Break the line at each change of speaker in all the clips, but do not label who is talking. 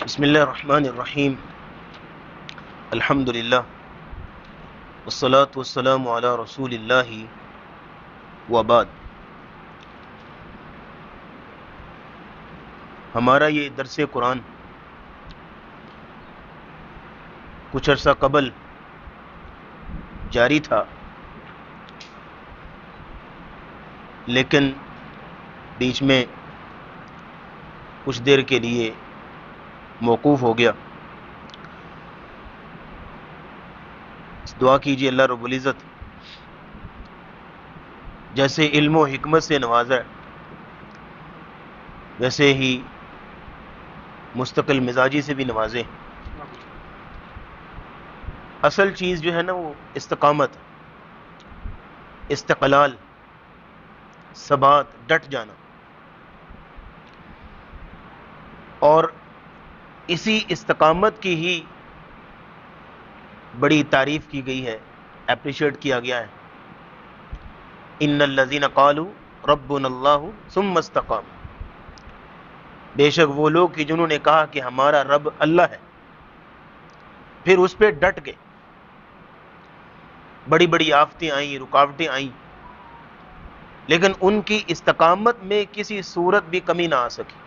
بسم اللہ الرحمن الرحیم الحمد للہ والصلاة والسلام علی رسول اللہ وبعد۔ ہمارا یہ درس قرآن کچھ عرصہ قبل جاری تھا، لیکن بیچ میں کچھ دیر کے لیے موقوف ہو گیا۔ دعا کیجیے اللہ رب العزت جیسے علم و حکمت سے نوازا ویسے ہی مستقل مزاجی سے بھی نوازے۔ اصل چیز جو ہے نا وہ استقامت، استقلال، ثبات، ڈٹ جانا، اور اسی استقامت کی ہی بڑی تعریف کی گئی ہے، اپریشیٹ کیا گیا ہے۔ ان الذین قالوا ربنا اللہ ثم استقاموا، بے شک وہ لوگ کہ جنہوں نے کہا کہ ہمارا رب اللہ ہے، پھر اس پہ ڈٹ گئے۔ بڑی بڑی آفتیں آئیں، رکاوٹیں آئیں، لیکن ان کی استقامت میں کسی صورت بھی کمی نہ آ سکی۔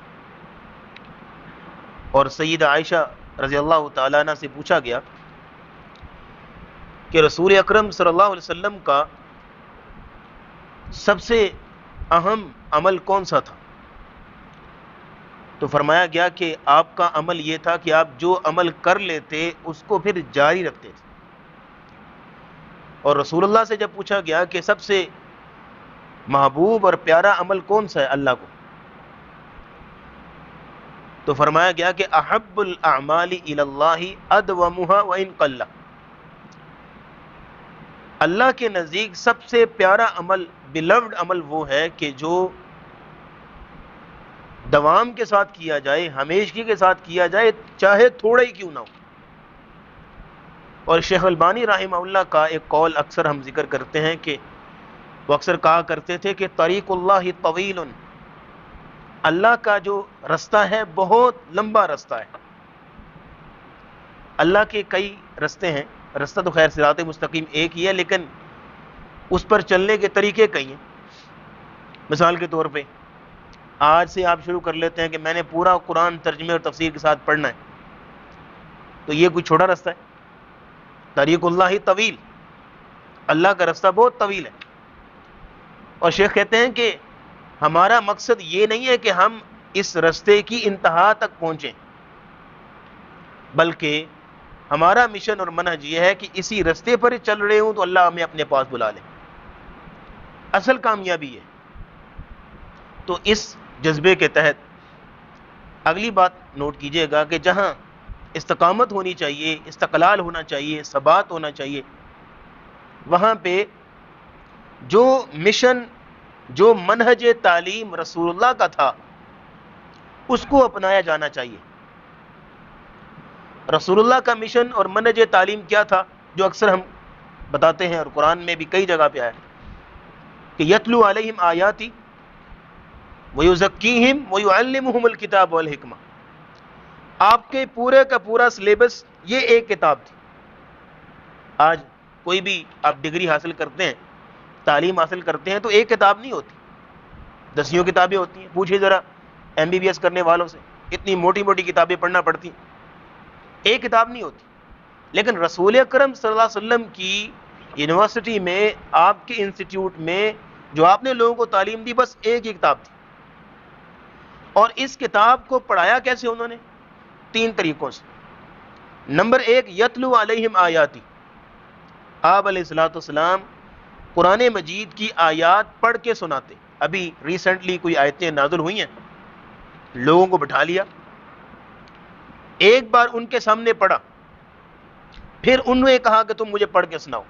اور سیدہ عائشہ رضی اللہ تعالیٰ عنہ سے پوچھا گیا کہ رسول اکرم صلی اللہ علیہ وسلم کا سب سے اہم عمل کون سا تھا؟ تو فرمایا گیا کہ آپ کا عمل یہ تھا کہ آپ جو عمل کر لیتے اس کو پھر جاری رکھتے تھے۔ اور رسول اللہ سے جب پوچھا گیا کہ سب سے محبوب اور پیارا عمل کون سا ہے اللہ کو، تو فرمایا گیا کہ احب الاعمال الی اللہ ادومها وان قل، اللہ کے نزدیک سب سے پیارا عمل، بیلوڈ عمل وہ ہے کہ جو دوام کے ساتھ کیا جائے، ہمیشگی کے ساتھ کیا جائے، چاہے تھوڑا ہی کیوں نہ ہو۔ اور شیخ البانی رحمہ اللہ کا ایک قول اکثر ہم ذکر کرتے ہیں کہ وہ اکثر کہا کرتے تھے کہ طریق اللہ طویل، اللہ کا جو رستہ ہے بہت لمبا رستہ ہے۔ اللہ کے کئی رستے ہیں، رستہ تو خیر صراط مستقیم ایک ہی ہے، لیکن اس پر چلنے کے طریقے کئی ہیں۔ مثال کے طور پہ آج سے آپ شروع کر لیتے ہیں کہ میں نے پورا قرآن ترجمے اور تفسیر کے ساتھ پڑھنا ہے، تو یہ کوئی چھوٹا رستہ ہے؟ طریق اللہ طویل، اللہ کا رستہ بہت طویل ہے۔ اور شیخ کہتے ہیں کہ ہمارا مقصد یہ نہیں ہے کہ ہم اس رستے کی انتہا تک پہنچیں، بلکہ ہمارا مشن اور منہج یہ ہے کہ اسی رستے پر چل رہے ہوں تو اللہ ہمیں اپنے پاس بلا لے، اصل کامیابی ہے۔ تو اس جذبے کے تحت اگلی بات نوٹ کیجئے گا کہ جہاں استقامت ہونی چاہیے، استقلال ہونا چاہیے، ثبات ہونا چاہیے، وہاں پہ جو مشن، جو منہج تعلیم رسول اللہ کا تھا اس کو اپنایا جانا چاہیے۔ رسول اللہ کا مشن اور منہج تعلیم کیا تھا، جو اکثر ہم بتاتے ہیں اور قرآن میں بھی کئی جگہ پہ آیا کہ یتلو علیہم آیاتی ویزکیہم ویعلمہم الکتاب والحکمہ۔ آپ کے پورے کا پورا سلیبس یہ ایک کتاب تھی۔ آج کوئی بھی آپ ڈگری حاصل کرتے ہیں، تعلیم حاصل کرتے ہیں تو ایک کتاب نہیں ہوتی، دسیوں کتابیں ہوتی ہیں۔ پوچھئے ذرا ایم بی بی ایس کرنے والوں سے، اتنی موٹی موٹی کتابیں پڑھنا پڑتی ہیں، ایک کتاب نہیں ہوتی۔ لیکن رسول اکرم صلی اللہ علیہ وسلم کی یونیورسٹی میں، آپ کے انسٹیٹیوٹ میں جو آپ نے لوگوں کو تعلیم دی، بس ایک ہی کتاب تھی۔ اور اس کتاب کو پڑھایا کیسے انہوں نے؟ 3 طریقوں سے۔ نمبر 1، یتلو علیہم آیاتی، آپ علیہ الصلوۃ والسلام قرآن مجید کی آیات پڑھ کے سناتے۔ ابھی ریسنٹلی کوئی آیتیں نازل ہوئی ہیں، لوگوں کو بٹھا لیا، ایک بار ان کے سامنے پڑھا، پھر انہوں نے کہا کہ تم مجھے پڑھ کے سناؤ،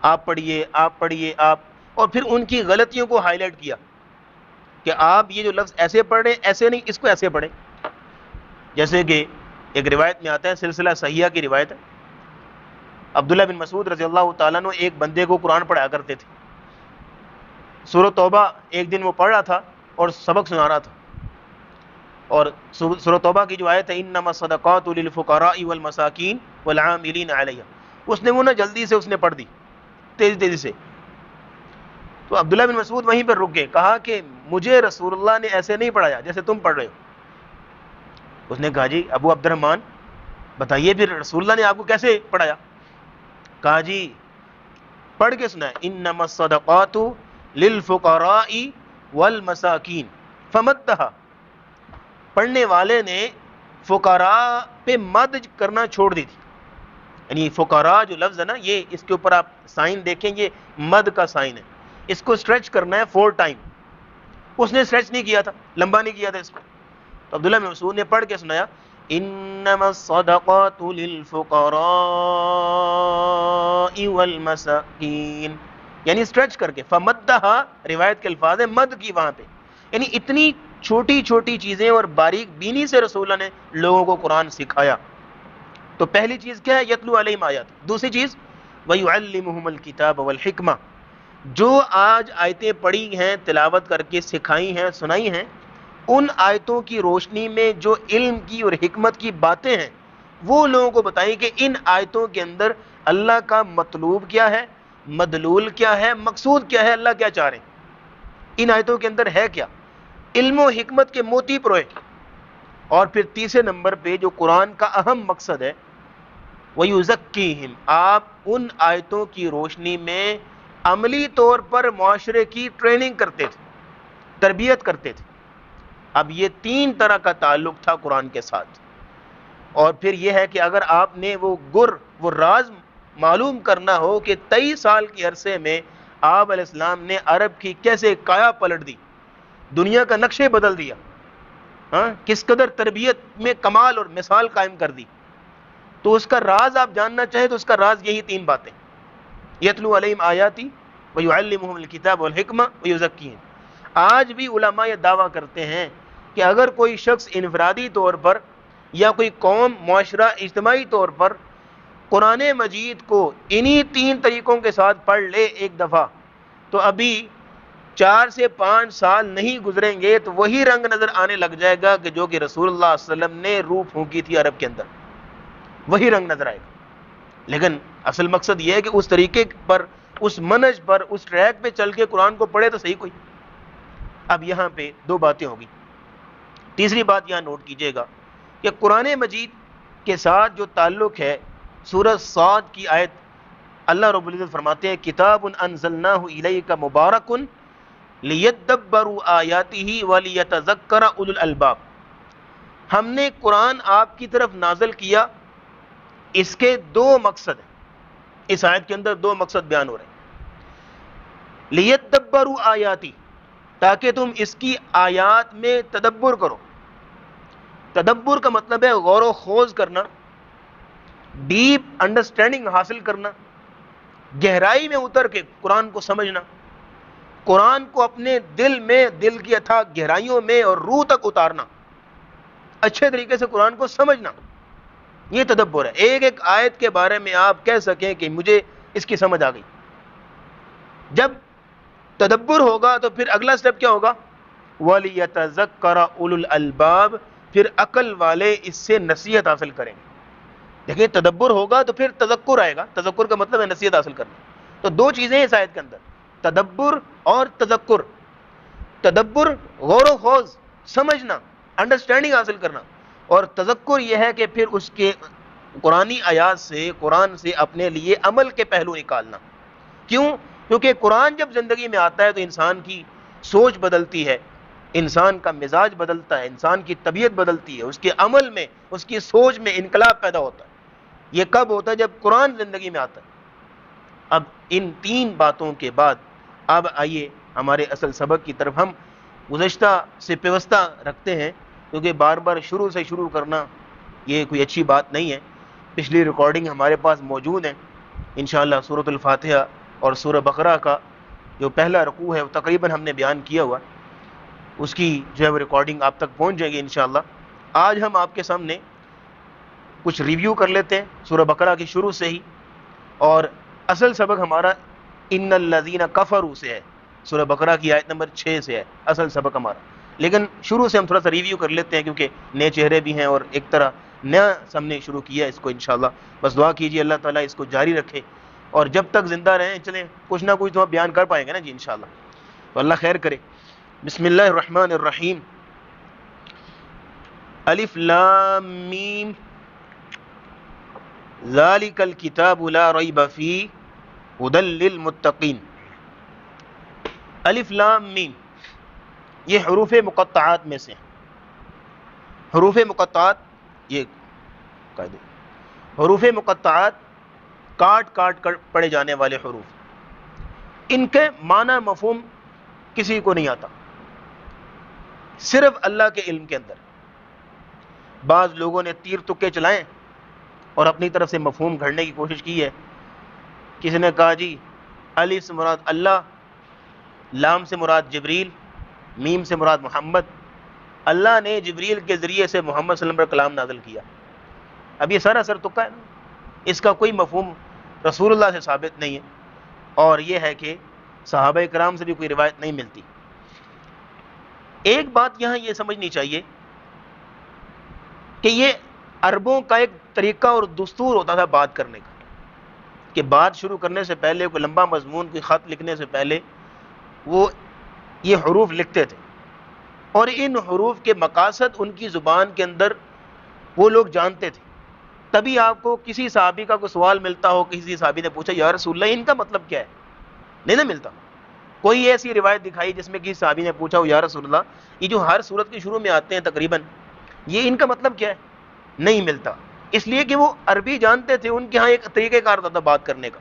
آپ پڑھیے، آپ پڑھیے، آپ، اور پھر ان کی غلطیوں کو ہائی لائٹ کیا کہ آپ یہ جو لفظ ایسے پڑھ رہے ہیں، ایسے نہیں، اس کو ایسے پڑھیں۔ جیسے کہ ایک روایت میں آتا ہے، سلسلہ صحیحہ کی روایت ہے، عبداللہ بن مسعود رضی اللہ تعالیٰ عنہ ایک بندے کو قرآن پڑھایا کرتے تھے۔ سورۃ توبہ ایک دن وہ پڑھ رہا تھا اور سبق سنا رہا تھا، اور سورۃ توبہ کی جو آیت ہے انما الصدقات للفقراء والمساکین والعاملین علیہا، اس نے وہ نا جلدی سے اس نے پڑھ دی، تیزی سے. تو عبداللہ بن مسعود وہیں پر رک گئے، کہا کہ مجھے رسول اللہ نے ایسے نہیں پڑھایا جیسے تم پڑھ رہے ہو. اس نے کہا جی ابو عبد الرحمن بتائیے پھر رسول اللہ نے آپ کو کیسے پڑھایا؟ کہا جی پڑھ کے سنا ہے انما الصدقات للفقراء والمساکین فمدھا. پڑھنے والے نے فقراء پہ مد کرنا چھوڑ دی تھی، یعنی فقراء جو لفظ ہے نا، یہ اس کے اوپر آپ سائن دیکھیں، یہ مد کا سائن ہے، اس کو اسٹریچ کرنا ہے 4 ٹائم. اس نے اسٹریچ نہیں کیا تھا، لمبا نہیں کیا تھا اس کو. تو عبداللہ بن مسعود نے پڑھ کے سنایا انما الصدقات للفقراء والمساکین، یعنی اسٹریچ کر کے. فمدھا روایت کے الفاظ ہے، مد کی وہاں پہ، یعنی اتنی چھوٹی چھوٹی چیزیں اور باریک بینی سے رسول اللہ نے لوگوں کو قرآن سکھایا. تو پہلی چیز کیا ہے؟ یتلو علیہم آیات. دوسری چیز وَيُعَلِّمُهُمُ الْكِتَابَ وَالْحِکْمَةَ، جو آج آیتیں پڑھی ہیں، تلاوت کر کے سکھائی ہیں، سنائی ہیں، ان آیتوں کی روشنی میں جو علم کی اور حکمت کی باتیں ہیں وہ لوگوں کو بتائیں کہ ان آیتوں کے اندر اللہ کا مطلوب کیا ہے، مدلول کیا ہے، مقصود کیا ہے، اللہ کیا چاہ رہے ہیں، ان آیتوں کے اندر ہے کیا، علم و حکمت کے موتی پروئے. اور پھر تیسرے نمبر پہ جو قرآن کا اہم مقصد ہے وَيُزَكِّيهِمْ، آپ ان آیتوں کی روشنی میں عملی طور پر معاشرے کی ٹریننگ کرتے تھے، تربیت کرتے تھے. اب یہ 3 طرح کا تعلق تھا قرآن کے ساتھ. اور پھر یہ ہے کہ اگر آپ نے وہ راز معلوم کرنا ہو کہ 23 سال کے عرصے میں آپ علیہ السلام نے عرب کی کیسے کایا پلٹ دی، دنیا کا نقشے بدل دیا، کس قدر تربیت میں کمال اور مثال قائم کر دی، تو اس کا راز آپ جاننا چاہیں تو اس کا راز یہی 3 باتیں، یتلو علیہم آیاتی ویعلمہم الکتاب والحکمہ ویزکیہم. آج بھی علماء یہ دعویٰ کرتے ہیں کہ اگر کوئی شخص انفرادی طور پر یا کوئی قوم، معاشرہ، اجتماعی طور پر قرآن مجید کو انہی 3 طریقوں کے ساتھ پڑھ لے ایک دفعہ، تو ابھی 4 سے 5 سال نہیں گزریں گے تو وہی رنگ نظر آنے لگ جائے گا کہ جو کہ رسول اللہ صلی اللہ علیہ وسلم نے روح پھونکی تھی عرب کے اندر، وہی رنگ نظر آئے گا. لیکن اصل مقصد یہ ہے کہ اس طریقے پر، اس منہج پر، اس ٹریک پہ چل کے قرآن کو پڑھے تو صحیح کوئی. اب یہاں پہ 2 باتیں ہوگی. تیسری بات یہاں نوٹ کیجئے گا کہ قرآن مجید کے ساتھ جو تعلق ہے، سورہ صاد کی آیت اللہ رب العزت فرماتے ہیں کتاب انزلناہ الیک مبارک لیدبروا آیاتہ ولیتذکر اولو الالباب. ہم نے قرآن آپ کی طرف نازل کیا، اس کے 2 مقصد ہیں. اس آیت کے اندر 2 مقصد بیان ہو رہے ہیں. لیدبروا آیاتی، تاکہ تم اس کی آیات میں تدبر کرو. تدبر کا مطلب ہے غور و خوض کرنا، ڈیپ انڈرسٹینڈنگ حاصل کرنا، گہرائی میں اتر کے قرآن کو سمجھنا، قرآن کو اپنے دل میں، دل کی اتھا گہرائیوں میں اور روح تک اتارنا، اچھے طریقے سے قرآن کو سمجھنا. یہ تدبر ہے. ایک ایک آیت کے بارے میں آپ کہہ سکیں کہ مجھے اس کی سمجھ آ گئی. جب تدبر ہوگا تو پھر اگلا سٹیپ کیا ہوگا؟ وَلِيَتَذَكَّرَ أُولُو الْأَلْبَابِ، پھر عقل والے اس سے نصیحت حاصل کریں گے. دیکھیں تدبر ہوگا تو پھر تذکر آئے گا. تذکر کا مطلب ہے نصیحت حاصل کرنا. تو 2 چیزیں ہیں اس آیت کے اندر، تدبر اور تذکر. تدبر غور و خوض، سمجھنا، انڈرسٹینڈنگ حاصل کرنا، اور تذکر یہ ہے کہ پھر اس کے قرآنی آیات سے، قرآن سے اپنے لیے عمل کے پہلو نکالنا. کیوں؟ کیونکہ قرآن جب زندگی میں آتا ہے تو انسان کی سوچ بدلتی ہے، انسان کا مزاج بدلتا ہے، انسان کی طبیعت بدلتی ہے، اس کے عمل میں، اس کی سوچ میں انقلاب پیدا ہوتا ہے. یہ کب ہوتا ہے؟ جب قرآن زندگی میں آتا ہے. اب ان 3 باتوں کے بعد اب آئیے ہمارے اصل سبق کی طرف. ہم گزشتہ سے پیوستہ رکھتے ہیں کیونکہ بار بار شروع سے شروع کرنا یہ کوئی اچھی بات نہیں ہے. پچھلی ریکارڈنگ ہمارے پاس موجود ہیں انشاءاللہ. سورۃ الفاتحہ اور سورہ بقرہ کا جو پہلا رکوع ہے وہ تقریباً ہم نے بیان کیا ہوا، اس کی جو ہے وہ ریکارڈنگ آپ تک پہنچ جائے گی انشاءاللہ. آج ہم آپ کے سامنے کچھ ریویو کر لیتے ہیں سورہ بقرہ کی شروع سے ہی، اور اصل سبق ہمارا ان الذین کفروا سے ہے، سورہ بقرہ کی آیت نمبر 6 سے ہے اصل سبق ہمارا. لیکن شروع سے ہم تھوڑا سا ریویو کر لیتے ہیں کیونکہ نئے چہرے بھی ہیں اور ایک طرح نیا ہم نے شروع کیا ہے اس کو انشاءاللہ. بس دعا کیجیے اللہ تعالیٰ اس کو جاری رکھے اور جب تک زندہ رہیں چلیں کچھ نہ کچھ تو ہم بیان کر پائیں گے نا جی انشاءاللہ. تو اللہ خیر کرے. بسم اللہ الرحمن الرحیم. الف لام میم ذالک الکتاب لا ریب فیہ ھدی للمتقین. الف لام میم یہ حروف مقطعات میں سے ہیں. حروف مقطعات یہ قاعدے حروف مقطعات کاٹ کاٹ کر پڑھے جانے والے حروف. ان کے معنی مفہوم کسی کو نہیں آتا صرف اللہ کے علم کے اندر. بعض لوگوں نے تیر تکے چلائیں اور اپنی طرف سے مفہوم گھڑنے کی کوشش کی ہے. کسی نے کہا جی الف سے مراد اللہ، لام سے مراد جبریل، میم سے مراد محمد. اللہ نے جبریل کے ذریعے سے محمد صلی اللہ علیہ وسلم پر کلام نازل کیا. اب یہ سارا سر تکا ہے نا، اس کا کوئی مفہوم رسول اللہ سے ثابت نہیں ہے اور یہ ہے کہ صحابہ کرام سے بھی کوئی روایت نہیں ملتی. ایک بات یہاں یہ سمجھنی چاہیے کہ یہ عربوں کا ایک طریقہ اور دستور ہوتا تھا بات کرنے کا کہ بات شروع کرنے سے پہلے کوئی لمبا مضمون کوئی خط لکھنے سے پہلے وہ یہ حروف لکھتے تھے اور ان حروف کے مقاصد ان کی زبان کے اندر وہ لوگ جانتے تھے. تبھی آپ کو کسی صحابی کا کوئی سوال ملتا ہو، کسی صحابی نے پوچھا یا رسول اللہ ان کا مطلب کیا ہے، نہیں نہ ملتا. کوئی ایسی روایت دکھائی جس میں کسی صحابی نے پوچھا ہو یا رسول اللہ یہ جو ہر سورت کے شروع میں آتے ہیں تقریباً یہ ان کا مطلب کیا ہے، نہیں ملتا. اس لیے کہ وہ عربی جانتے تھے، ان کے ہاں ایک طریقہ کار ہوتا تھا بات کرنے کا.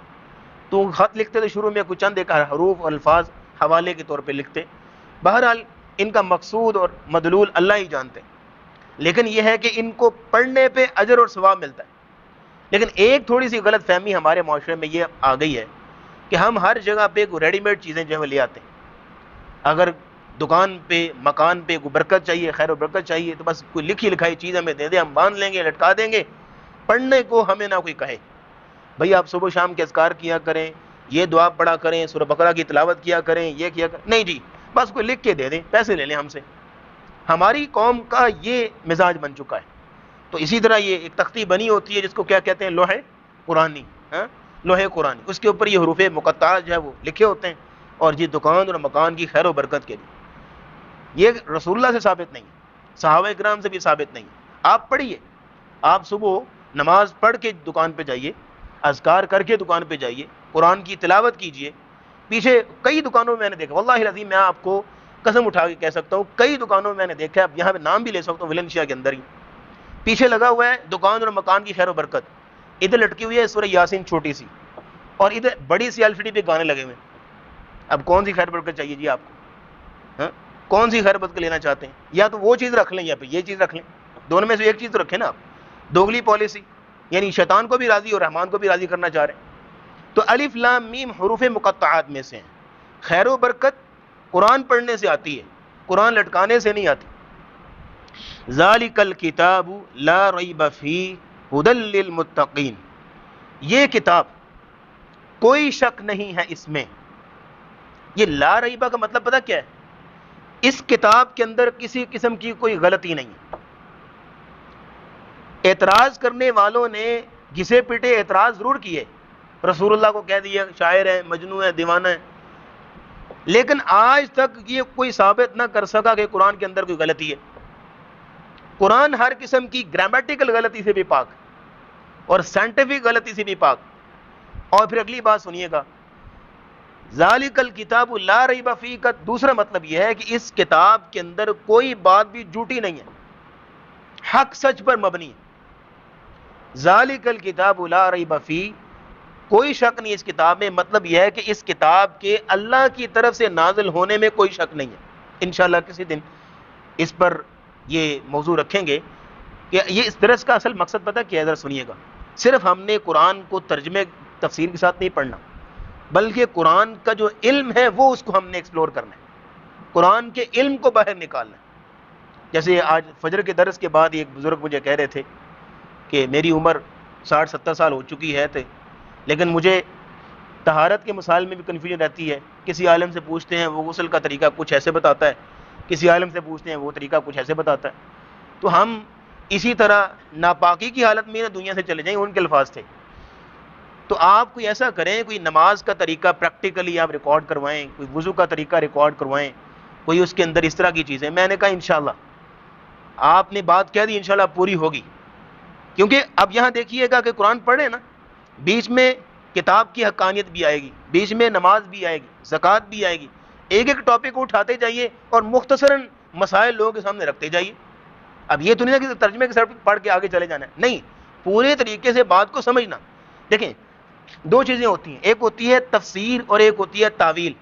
تو خط لکھتے تھے شروع میں کچھ چند ایک حروف اور الفاظ حوالے کے طور پہ لکھتے. بہرحال ان کا مقصود اور مدلول اللہ ہی جانتے ہیں، لیکن یہ ہے کہ ان کو پڑھنے پہ اجر اور ثواب ملتا ہے. لیکن ایک تھوڑی سی غلط فہمی ہمارے معاشرے میں یہ آ گئی ہے کہ ہم ہر جگہ پہ کوئی ریڈی میڈ چیزیں جو ہے لے آتے ہیں. اگر دکان پہ مکان پہ کوئی برکت چاہیے، خیر و برکت چاہیے، تو بس کوئی لکھی لکھائی چیز ہمیں دے دے، ہم باندھ لیں گے، لٹکا دیں گے. پڑھنے کو ہمیں نہ کوئی کہے بھئی آپ صبح شام کے اذکار کیا کریں، یہ دعا پڑھا کریں، سورہ بقرہ کی تلاوت کیا کریں، یہ کیا کریں، نہیں جی بس کوئی لکھ کے دے دیں، پیسے لے لیں ہم سے. ہماری قوم کا یہ مزاج بن چکا ہے. تو اسی طرح یہ ایک تختی بنی ہوتی ہے جس کو کیا کہتے ہیں، لوح قرآنی. لوح قرآنی، اس کے اوپر یہ حروف مقطعات جو ہے وہ لکھے ہوتے ہیں اور یہ دکان اور مکان کی خیر و برکت کے لیے. یہ رسول اللہ سے ثابت نہیں، صحابہ کرام سے بھی ثابت نہیں. آپ پڑھیے، آپ صبح نماز پڑھ کے دکان پہ جائیے، اذکار کر کے دکان پہ جائیے، قرآن کی تلاوت کیجئے. پیچھے کئی دکانوں میں میں نے دیکھا، واللہ العظیم میں آپ کو قسم اٹھا کے کہہ سکتا ہوں کئی دکانوں میں نے دیکھا ہے، اب یہاں پہ نام بھی لے سکتا ہوں، ویلنشیا کے اندر ہی پیچھے لگا ہوا ہے دکان اور مکان کی خیر و برکت. ادھر لٹکی ہوئی ہے سورہ یاسین چھوٹی سی اور ادھر بڑی سی الفٹی پہ گانے لگے ہوئے ہیں. اب کون سی خیر برکت چاہیے جی آپ کو؟ کون سی خیر برکت لینا چاہتے ہیں؟ یا تو وہ چیز رکھ لیں یا پھر یہ چیز رکھ لیں، دونوں میں سے ایک چیز تو رکھیں نا آپ. دوگلی پالیسی، یعنی شیطان کو بھی راضی اور رحمان کو بھی راضی کرنا چاہ رہے ہیں. تو الف لام میم حروف مقطعات میں سے ہیں. خیر و برکت قرآن پڑھنے سے آتی ہے، قرآن لٹکانے سے نہیں آتی. ذالک الکتاب لا ریب فیہ ھدی للمتقین. یہ کتاب کوئی شک نہیں ہے اس میں. یہ لا ریبہ کا مطلب پتہ کیا ہے؟ اس کتاب کے اندر کسی قسم کی کوئی غلطی نہیں ہے. اعتراض کرنے والوں نے گھسے پیٹے اعتراض ضرور کیے، رسول اللہ کو کہہ دیا شاعر ہے، مجنون ہے، دیوانہ ہے، لیکن آج تک یہ کوئی ثابت نہ کر سکا کہ قرآن کے اندر کوئی غلطی ہے. قرآن ہر قسم کی گرامیٹیکل غلطی سے بھی پاک اور سائنٹیفک غلطی سے بھی پاک. اور پھر اگلی بات سنیے گا، ذالک الکتاب لا ریب فیہ کا دوسرا مطلب یہ ہے کہ اس کتاب کے اندر کوئی بات بھی جھوٹی نہیں ہے، حق سچ پر مبنی ہے. ذالک الکتاب لا ریب فیہ، کوئی شک نہیں اس کتاب میں. مطلب یہ ہے کہ اس کتاب کے اللہ کی طرف سے نازل ہونے میں کوئی شک نہیں ہے. انشاءاللہ کسی دن اس پر یہ موضوع رکھیں گے کہ یہ اس درس کا اصل مقصد پتہ کیا ہے. ذرا سنیے گا، صرف ہم نے قرآن کو ترجمے تفسیر کے ساتھ نہیں پڑھنا، بلکہ قرآن کا جو علم ہے وہ اس کو ہم نے ایکسپلور کرنا ہے، قرآن کے علم کو باہر نکالنا ہے. جیسے آج فجر کے درس کے بعد ایک بزرگ مجھے کہہ رہے تھے کہ میری عمر 60-70 سال ہو چکی ہے لیکن مجھے طہارت کے مسائل میں بھی کنفیوژن رہتی ہے. کسی عالم سے پوچھتے ہیں وہ غسل کا طریقہ کچھ ایسے بتاتا ہے، کسی عالم سے پوچھتے ہیں وہ طریقہ کچھ ایسے بتاتا ہے. تو ہم اسی طرح ناپاکی کی حالت میں دنیا سے چلے جائیں. ان کے الفاظ تھے. تو آپ کوئی ایسا کریں, کوئی نماز کا طریقہ پریکٹیکلی آپ ریکارڈ کروائیں, کوئی وضو کا طریقہ ریکارڈ کروائیں, کوئی اس کے اندر اس طرح کی چیزیں. میں نے کہا انشاءاللہ آپ نے بات کہہ دی, انشاءاللہ پوری ہوگی. کیونکہ اب یہاں دیکھیے گا کہ قرآن پڑھیں نا, بیچ میں کتاب کی حقانیت بھی آئے گی, بیچ میں نماز بھی آئے گی, زکوٰۃ بھی آئے گی. ایک ایک ٹاپک کو اٹھاتے جائیے اور مختصراً مسائل لوگوں کے سامنے رکھتے جائیے. اب یہ تو نہیں کہ ترجمے کے ساتھ پڑھ کے آگے چلے جانا ہے, نہیں, پورے طریقے سے بات کو سمجھنا. دیکھیں دو چیزیں ہوتی ہیں, ایک ہوتی ہے تفسیر اور ایک ہوتی ہے تعویل.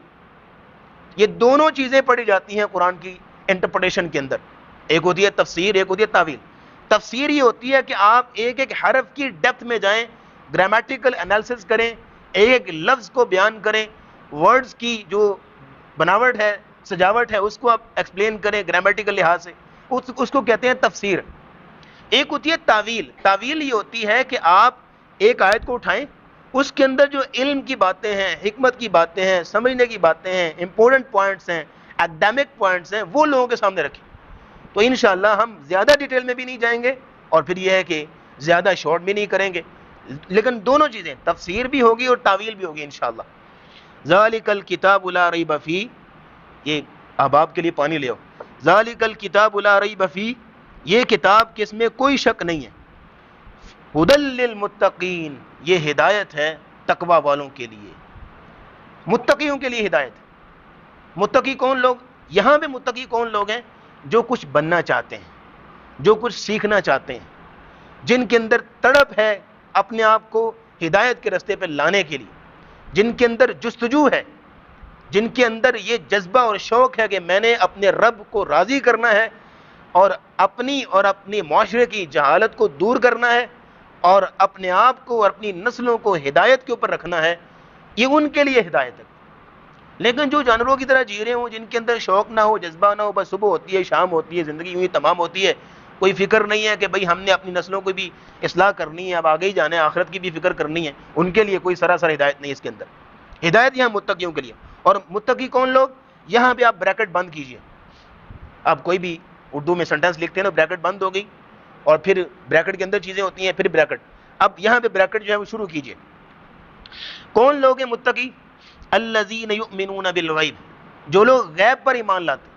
یہ دونوں چیزیں پڑھی جاتی ہیں قرآن کی انٹرپریٹیشن کے اندر. ایک ہوتی ہے تفسیر, ایک ہوتی ہے تعویل. تفسیر یہ ہوتی ہے کہ آپ ایک ایک حرف کی ڈیپتھ میں جائیں, گرامیٹیکل انالیسس کریں, ایک ایک لفظ کو بیان کریں, ورڈز کی جو بناوٹ ہے, سجاوٹ ہے, اس کو آپ ایکسپلین کریں گرامیٹیکل لحاظ سے, اس کو کہتے ہیں تفسیر. ایک ہوتی ہے تعویل. تعویل یہ ہوتی ہے کہ آپ ایک آیت کو اٹھائیں, اس کے اندر جو علم کی باتیں ہیں, حکمت کی باتیں ہیں, سمجھنے کی باتیں ہیں, امپورٹنٹ پوائنٹس ہیں, اکیڈمک پوائنٹس ہیں, وہ لوگوں کے سامنے رکھیں. تو انشاءاللہ ہم زیادہ ڈیٹیل میں بھی نہیں جائیں گے اور پھر یہ ہے کہ زیادہ شارٹ بھی نہیں کریں گے, لیکن دونوں چیزیں تفسیر بھی ہوگی اور تعویل بھی ہوگی انشاءاللہ. ذالک الکتاب لا ریب فیہ, یہ احباب کے لیے پانی لے آؤ. ذالک الکتاب لا ریب فیہ, یہ کتاب کہ اس میں کوئی شک نہیں ہے. ھدی للمتقین, یہ ہدایت ہے تقوی والوں کے لیے, متقیوں کے لیے ہدایت ہے. متقی کون لوگ؟ یہاں پہ متقی کون لوگ ہیں؟ جو کچھ بننا چاہتے ہیں, جو کچھ سیکھنا چاہتے ہیں, جن کے اندر تڑپ ہے اپنے آپ کو ہدایت کے راستے پہ لانے کے لیے, جن کے اندر جستجو ہے, جن کے اندر یہ جذبہ اور شوق ہے کہ میں نے اپنے رب کو راضی کرنا ہے اور اپنی معاشرے کی جہالت کو دور کرنا ہے اور اپنے آپ کو اور اپنی نسلوں کو ہدایت کے اوپر رکھنا ہے, یہ ان کے لیے ہدایت ہے. لیکن جو جانوروں کی طرح جی رہے ہوں, جن کے اندر شوق نہ ہو, جذبہ نہ ہو, بس صبح ہوتی ہے شام ہوتی ہے, زندگی یوں ہی تمام ہوتی ہے, کوئی فکر نہیں ہے کہ بھئی ہم نے اپنی نسلوں کو بھی اصلاح کرنی ہے, اب آگے ہی جانا ہے, آخرت کی بھی فکر کرنی ہے, ان کے لیے کوئی سراسر ہدایت نہیں. اس کے اندر ہدایت یہاں متقیوں کے لیے. اور متقی کون لوگ؟ یہاں پہ آپ بریکٹ بند کیجئے. آپ کوئی بھی اردو میں سنٹینس لکھتے ہیں نا, بریکٹ بند ہو گئی اور پھر بریکٹ کے اندر چیزیں ہوتی ہیں, پھر بریکٹ. اب یہاں پہ بریکٹ جو ہے وہ شروع کیجئے. کون لوگ ہیں متقی؟ الذین یؤمنون بالغیب, جو لوگ غیب پر ایمان لاتے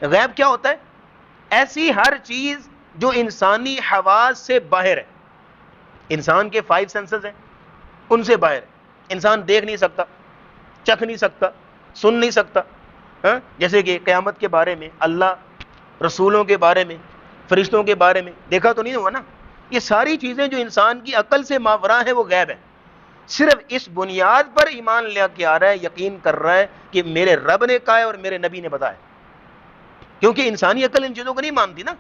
ہیں. غیب کیا ہوتا ہے؟ ایسی ہر چیز جو انسانی حواس سے باہر ہے. انسان کے 5 سینسز ہیں, ان سے باہر ہے. انسان دیکھ نہیں سکتا, چکھ نہیں سکتا, سن نہیں سکتا. جیسے کہ قیامت کے بارے میں, اللہ رسولوں کے بارے میں, فرشتوں کے بارے میں دیکھا تو نہیں ہوا نا. یہ ساری چیزیں جو انسان کی عقل سے ماوراء ہیں وہ غیب ہے. صرف اس بنیاد پر ایمان لے کے آ رہا ہے, یقین کر رہا ہے کہ میرے رب نے کہا ہے اور میرے نبی نے بتایا. کیونکہ انسانی عقل ان چیزوں کو نہیں مانتی نا.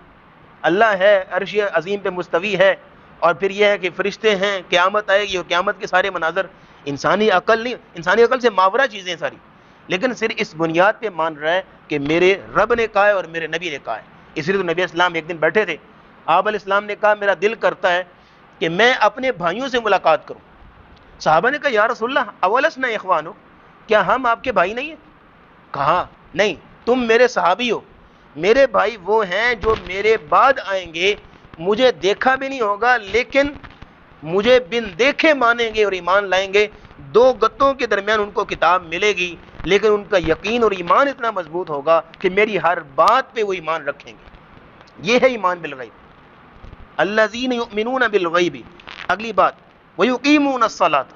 اللہ ہے, عرش عظیم پہ مستوی ہے, اور پھر یہ ہے کہ فرشتے ہیں, قیامت آئے گی اور قیامت کے سارے مناظر. انسانی عقل نہیں, انسانی عقل سے ماورا چیزیں ساری, لیکن صرف اس بنیاد پہ مان رہا ہے کہ میرے رب نے کہا ہے اور میرے نبی نے کہا ہے. اس لیے تو نبی اسلام ایک دن بیٹھے تھے, آپ علیہ السلام نے کہا میرا دل کرتا ہے کہ میں اپنے بھائیوں سے ملاقات کروں. صحابہ نے کہا یا رسول اللہ اولسنا اخوانو, کیا ہم آپ کے بھائی نہیں ہیں؟ کہا نہیں, تم میرے صحابی ہو. میرے بھائی وہ ہیں جو میرے بعد آئیں گے, مجھے دیکھا بھی نہیں ہوگا لیکن مجھے بن دیکھے مانیں گے اور ایمان لائیں گے. 2 گتوں کے درمیان ان کو کتاب ملے گی, لیکن ان کا یقین اور ایمان اتنا مضبوط ہوگا کہ میری ہر بات پہ وہ ایمان رکھیں گے. یہ ہے ایمان بالغیب. الذین یؤمنون بالغیب. اگلی بات, ویقیمون الصلاۃ.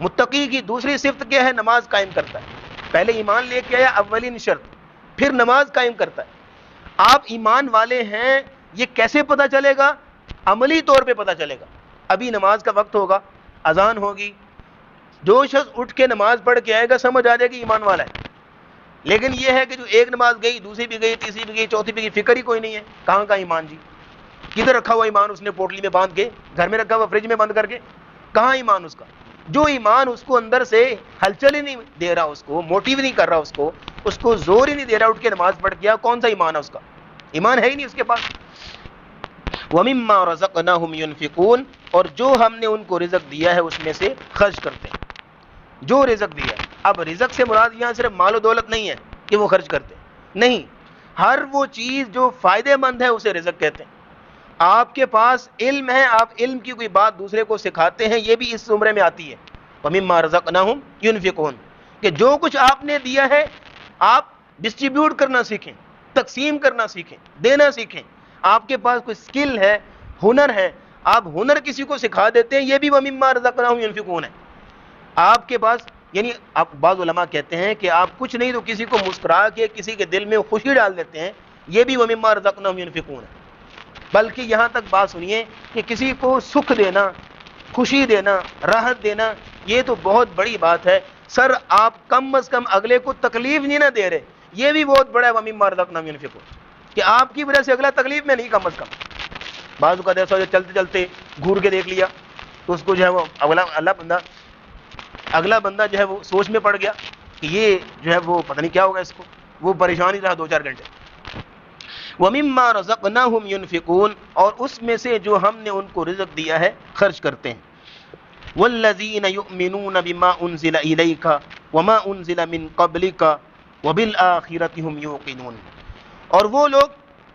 متقی کی دوسری صفت کیا ہے؟ نماز قائم کرتا ہے. پہلے ایمان لے کے آیا, اولین شرط, پھر نماز قائم کرتا ہے. آپ ایمان والے ہیں یہ کیسے پتہ چلے گا؟ عملی طور پہ پتہ چلے گا. ابھی نماز کا وقت ہوگا, اذان ہوگی, جو شخص اٹھ کے نماز پڑھ کے آئے گا سمجھ آ جائے گی ایمان والا ہے. لیکن یہ ہے کہ جو ایک نماز گئی, دوسری بھی گئی, تیسری بھی گئی, چوتھی بھی گئی, فکر ہی کوئی نہیں ہے. کہاں کا ایمان جی؟ کدھر رکھا ہوا ایمان اس نے؟ پوٹلی میں باندھ کے, گھر میں رکھا ہوا, فریج میں بند کر کے. کہاں ایمان اس کا؟ جو ایمان اس کو اندر سے ہلچل ہی نہیں دے رہا, اس کو موٹیو نہیں کر رہا, اس کو زور ہی نہیں دے رہا اٹھ کے نماز پڑھ گیا, کون سا ایمان ہے اس کا؟ ایمان ہے ہی نہیں اس کے پاس. وَمِمَّا رَزَقْنَاهُمْ يُنْفِقُونَ. اور جو ہم نے ان کو رزق دیا ہے اس میں سے خرچ کرتے ہیں. جو رزق دیا ہے, اب رزق سے مراد یہاں صرف مال و دولت نہیں ہے کہ وہ خرچ کرتے ہیں. نہیں، ہر وہ چیز جو فائدے مند ہے اسے رزق کہتے ہیں۔ آپ کے پاس علم ہے، آپ علم کی کوئی بات دوسرے کو سکھاتے ہیں، یہ بھی اس زمرے میں آتی ہے، وَمِمَّا رَزَقْنَاهُمْ يُنْفِقُونَ، کہ جو کچھ آپ نے دیا ہے آپ ڈسٹریبیوٹ کرنا سیکھیں، تقسیم کرنا سیکھیں، دینا سیکھیں۔ آپ کے پاس کوئی سکل ہے، ہنر ہے، آپ ہنر کسی کو سکھا دیتے ہیں، یہ بھی وَمِمَّا رَزَقْنَاهُمْ يُنْفِقُونَ ہے۔ آپ کے پاس یعنی آپ بعض علماء کہتے ہیں کہ آپ کچھ نہیں تو کسی کو مسکرا کے کسی کے دل میں خوشی ڈال دیتے ہیں، یہ بھی وَمِمَّا رَزَقْنَاهُمْ يُنْفِقُونَ ہے۔ بلکہ یہاں تک بات سنیے کہ کسی کو سکھ دینا، خوشی دینا، راحت دینا، یہ تو بہت بڑی بات ہے۔ سر آپ کم از کم اگلے کو تکلیف نہیں نہ دے رہے، یہ بھی بہت بڑا ہے وَمِمَّا رَزَقْنَاهُمْ يُنْفِقُونَ، کہ آپ کی وجہ سے اگلا تکلیف میں نہیں، کم از کم۔ بعض کا ایسا چلتے چلتے گھور کے دیکھ لیا تو اس کو جو ہے وہ اگلا بندہ جو ہے وہ سوچ میں پڑ گیا کہ یہ جو ہے وہ پتہ نہیں کیا ہوگا اس کو، وہ پریشان ہی رہا 2-4 گھنٹے۔ وَمِمَّا رَزَقْنَاهُمْ يُنْفِقُونَ، اور اس میں سے جو ہم نے ان کو رزق دیا ہے خرچ کرتے ہیں۔ وَالَّذِينَ يُؤْمِنُونَ بِمَا أُنزِلَ إِلَيْكَ وَمَا أُنزِلَ مِن قَبْلِكَ وَبِالْآخِرَةِ هُمْ يُوقِنُونَ، اور وہ لوگ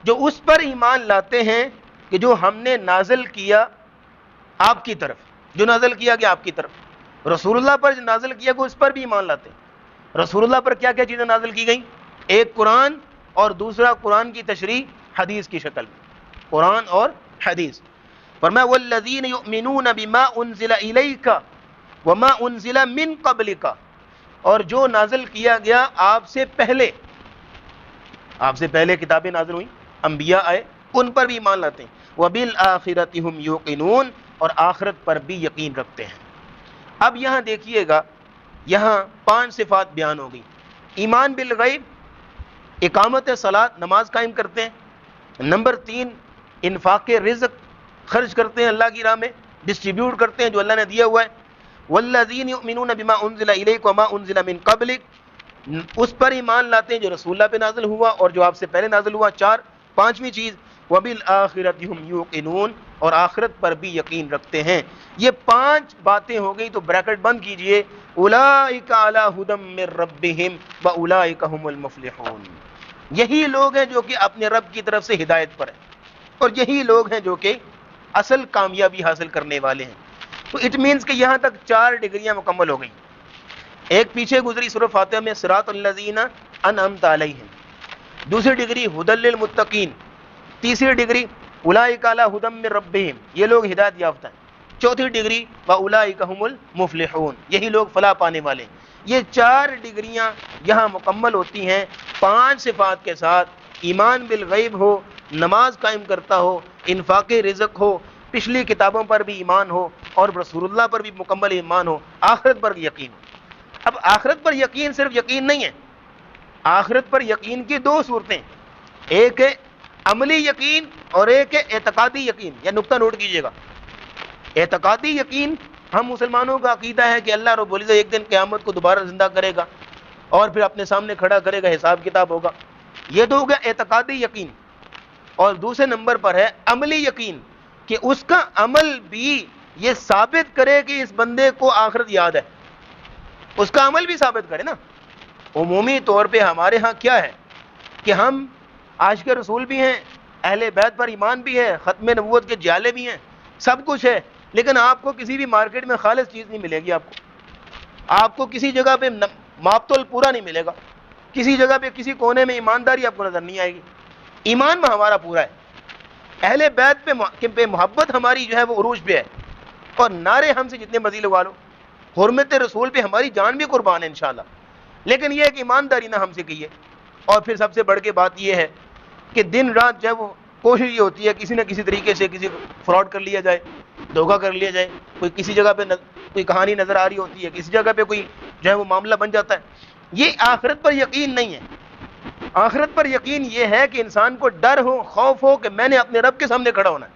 جو اس پر ایمان لاتے ہیں کہ جو ہم نے نازل کیا آپ کی طرف، جو نازل کیا گیا آپ کی طرف، رسول اللہ پر جو نازل کیا گیا اس پر بھی ایمان لاتے ہیں۔ رسول اللہ پر کیا کیا چیزیں نازل کی گئیں؟ ایک قرآن، اور دوسرا قرآن کی تشریح حدیث کی شکل میں، قرآن اور حدیث۔ فرمایا والذین یؤمنون بما انزل الیک وما انزل من قبلک، اور جو نازل کیا گیا آپ سے پہلے، آپ سے پہلے کتابیں نازل ہوئیں، انبیاء آئے، ان پر بھی ایمان لاتے ہیں۔ وبالآخرۃ ہم یوقنون، اور آخرت پر بھی یقین رکھتے ہیں۔ اب یہاں دیکھیے گا، یہاں 5 صفات بیان ہو گئی۔ ایمان بالغیب، اقامت صلاۃ، نماز قائم کرتے ہیں۔ نمبر 3، انفاق رزق، خرچ کرتے ہیں اللہ کی راہ میں، ڈسٹریبیوٹ کرتے ہیں جو اللہ نے دیا ہوا ہے۔ والذین یؤمنون بما انزل الیک وما انزل من قبلک، اس پر ایمان لاتے ہیں جو رسول اللہ پہ نازل ہوا اور جو آپ سے پہلے نازل ہوا۔ 4، 5ویں چیز وبالآخرۃ ہم یوقنون، اور آخرت پر بھی یقین رکھتے ہیں۔ یہ 5 باتیں ہو گئی تو بریکٹ بند کیجئے، اولئک علی ھدی من ربہم واولئک ھم المفلحون، یہی لوگ ہیں جو کہ اپنے رب کی طرف سے ہدایت پر ہیں، اور یہی لوگ ہیں جو کہ اصل کامیابی حاصل کرنے والے ہیں۔ تو اٹ مینس کہ یہاں تک 4 ڈگریاں مکمل ہو گئیں۔ ایک پیچھے گزری سورہ فاتحہ میں صراط الذین انعمت علیہم، دوسری ڈگری ھدی للمتقین، تیسری ڈگری اولئک علی ھدی من ربہم، یہ لوگ ہدایت یافتہ ہیں، چوتھی ڈگری واولئک ھم المفلحون، یہی لوگ فلاح پانے والے ہیں۔ یہ 4 ڈگریاں یہاں مکمل ہوتی ہیں 5 صفات کے ساتھ۔ ایمان بالغیب ہو، نماز قائم کرتا ہو، انفاق رزق ہو، پچھلی کتابوں پر بھی ایمان ہو، اور رسول اللہ پر بھی مکمل ایمان ہو، آخرت پر یقین ہو۔ اب آخرت پر یقین صرف یقین نہیں ہے، آخرت پر یقین کی 2 صورتیں، ایک ہے عملی یقین اور ایک ہے اعتقادی یقین۔ یہ نقطہ نوٹ کیجئے گا۔ اعتقادی یقین ہم مسلمانوں کا عقیدہ ہے کہ اللہ رب العزت ایک دن قیامت کو دوبارہ زندہ کرے گا اور پھر اپنے سامنے کھڑا کرے گا، حساب کتاب ہوگا، یہ تو ہو گیا اعتقادی یقین۔ اور دوسرے نمبر پر ہے عملی یقین، کہ اس کا عمل بھی یہ ثابت کرے کہ اس بندے کو آخرت یاد ہے، اس کا عمل بھی ثابت کرے نا۔ عمومی طور پہ ہمارے ہاں کیا ہے کہ ہم عاشق رسول بھی ہیں، اہل بیت پر ایمان بھی ہے، ختم نبوت کے جالے بھی ہیں، سب کچھ ہے، لیکن آپ کو کسی بھی مارکیٹ میں خالص چیز نہیں ملے گی۔ آپ کو کسی جگہ پہ ماپتول پورا نہیں ملے گا، کسی جگہ پہ کسی کونے میں ایمانداری آپ کو نظر نہیں آئے گی۔ ایمان میں ہمارا پورا ہے، اہل بیت پہ محبت ہماری جو ہے وہ عروج پہ ہے، اور نعرے ہم سے جتنے مرضی لگا لو، حرمت رسول پہ ہماری جان بھی قربان ہے انشاءاللہ، لیکن یہ ایک ایمانداری نہ ہم سے کی ہے۔ اور پھر سب سے بڑھ کے بات یہ ہے کہ دن رات جو ہے وہ کوشش یہ ہوتی ہے کسی نہ کسی طریقے سے کسی کو فراڈ کر لیا جائے، دھوکہ کر لیا جائے، کوئی کسی جگہ پہ کوئی کہانی نظر آ رہی ہوتی ہے، کسی جگہ پہ کوئی جو ہے وہ معاملہ بن جاتا ہے۔ یہ آخرت پر یقین نہیں ہے۔ آخرت پر یقین یہ ہے کہ انسان کو ڈر ہو، خوف ہو کہ میں نے اپنے رب کے سامنے کھڑا ہونا ہے۔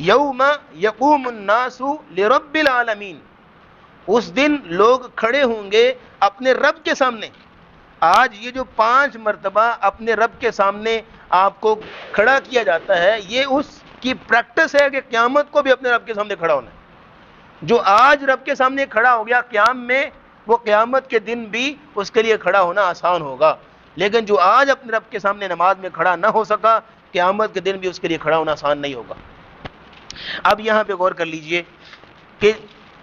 یوم یقوم الناس لرب العالمین، اس دن لوگ کھڑے ہوں گے اپنے رب کے سامنے۔ آج یہ جو 5 مرتبہ اپنے رب کے سامنے آپ کو کھڑا کیا جاتا ہے، یہ اس کی پریکٹس ہے کہ قیامت کو بھی اپنے رب کے سامنے کھڑا ہونا ہے۔ جو آج رب کے سامنے کھڑا ہو گیا قیام میں، وہ قیامت کے دن بھی اس کے لیے کھڑا ہونا آسان ہوگا۔ لیکن جو آج اپنے رب کے سامنے نماز میں کھڑا نہ ہو سکا، قیامت کے دن بھی اس کے لیے کھڑا ہونا آسان نہیں ہوگا۔ اب یہاں پہ غور کر لیجئے کہ